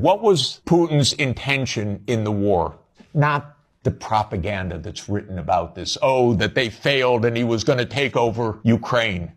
What was Putin's intention in the war? Not the propaganda that's written about this. Oh, that they failed and he was going to take over Ukraine.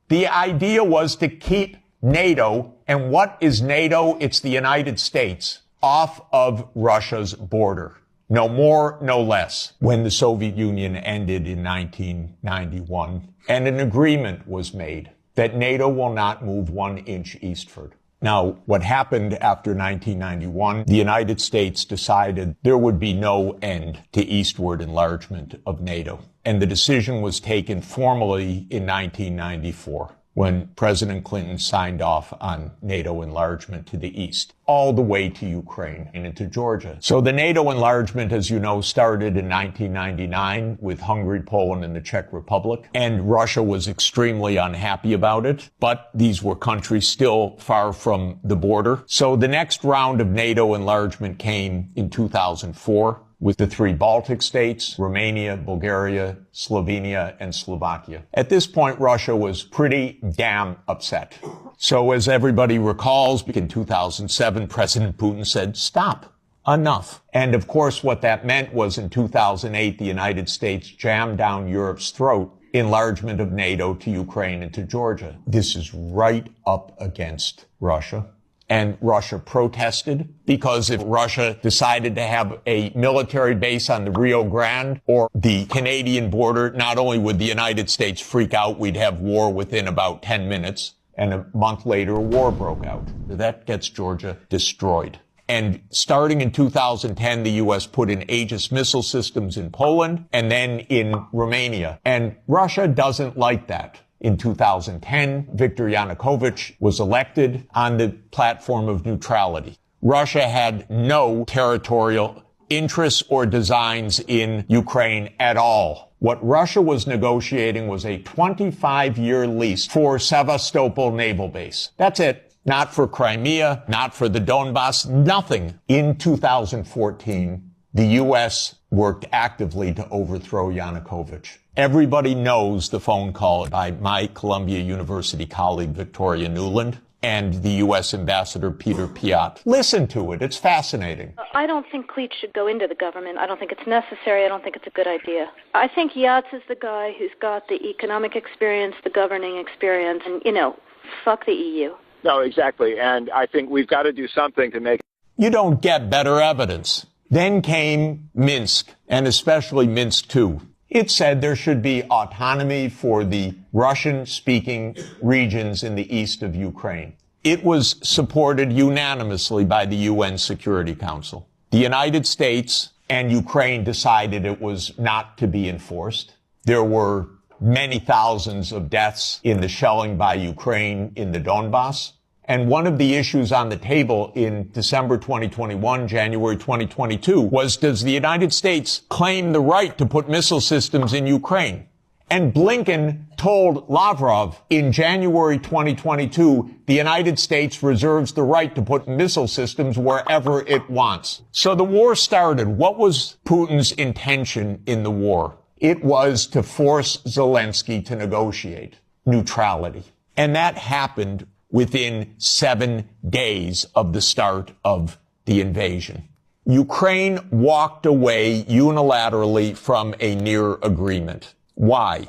The idea was to keep NATO, and what is NATO? It's the United States, off of Russia's border. No more, no less. When the Soviet Union ended in 1991, and an agreement was made that NATO will not move 1 inch eastward. Now, what happened after 1991, the United States decided there would be no end to eastward enlargement of NATO. And the decision was taken formally in 1994, when President Clinton signed off on NATO enlargement to the east, all the way to Ukraine and into Georgia. So the NATO enlargement, as you know, started in 1999 with Hungary, Poland, and the Czech Republic. And Russia was extremely unhappy about it, but these were countries still far from the border. So the next round of NATO enlargement came in 2004. With the 3 Baltic states, Romania, Bulgaria, Slovenia, and Slovakia. At this point, Russia was pretty damn upset. So as everybody recalls, in 2007, President Putin said, stop, enough. And of course, what that meant was in 2008, the United States jammed down Europe's throat enlargement of NATO to Ukraine and to Georgia. This is right up against Russia. And Russia protested, because if Russia decided to have a military base on the Rio Grande or the Canadian border, not only would the United States freak out, we'd have war within about 10 minutes. And a month later, a war broke out. That gets Georgia destroyed. And starting in 2010, the U.S. put in Aegis missile systems in Poland and then in Romania. And Russia doesn't like that. In 2010, Viktor Yanukovych was elected on the platform of neutrality. Russia had no territorial interests or designs in Ukraine at all. What Russia was negotiating was a 25-year lease for Sevastopol naval base. That's it. Not for Crimea, not for the Donbass, nothing. In 2014, the U.S. worked actively to overthrow Yanukovych. Everybody knows the phone call by my Columbia University colleague, Victoria Nuland, and the U.S. Ambassador Peter Piot. Listen to it. It's fascinating. I don't think Cleach should go into the government. I don't think it's necessary. I don't think it's a good idea. I think Yats is the guy who's got the economic experience, the governing experience, and, fuck the EU. No, exactly. And I think we've got to do something to make... You don't get better evidence. Then came Minsk, and especially Minsk II. It said there should be autonomy for the Russian-speaking regions in the east of Ukraine. It was supported unanimously by the UN Security Council. The United States and Ukraine decided it was not to be enforced. There were many thousands of deaths in the shelling by Ukraine in the Donbass. And one of the issues on the table in December 2021, January 2022, was, does the United States claim the right to put missile systems in Ukraine? And Blinken told Lavrov in January 2022, the United States reserves the right to put missile systems wherever it wants. So the war started. What was Putin's intention in the war? It was to force Zelensky to negotiate neutrality. And that happened within 7 days of the start of the invasion. Ukraine walked away unilaterally from a near agreement. Why?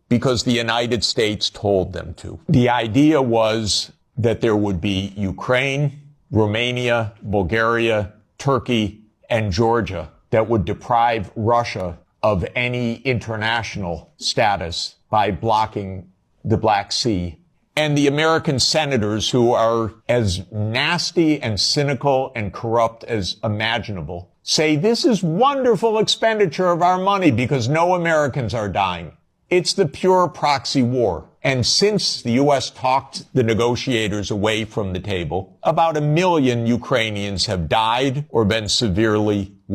Because the United States told them to. The idea was that there would be Ukraine, Romania, Bulgaria, Turkey, and Georgia that would deprive Russia of any international status by blocking the Black Sea. And the American senators, who are as nasty and cynical and corrupt as imaginable, say this is wonderful expenditure of our money because no Americans are dying. It's the pure proxy war. And since the U.S. talked the negotiators away from the table, about 1 million Ukrainians have died or been severely wounded.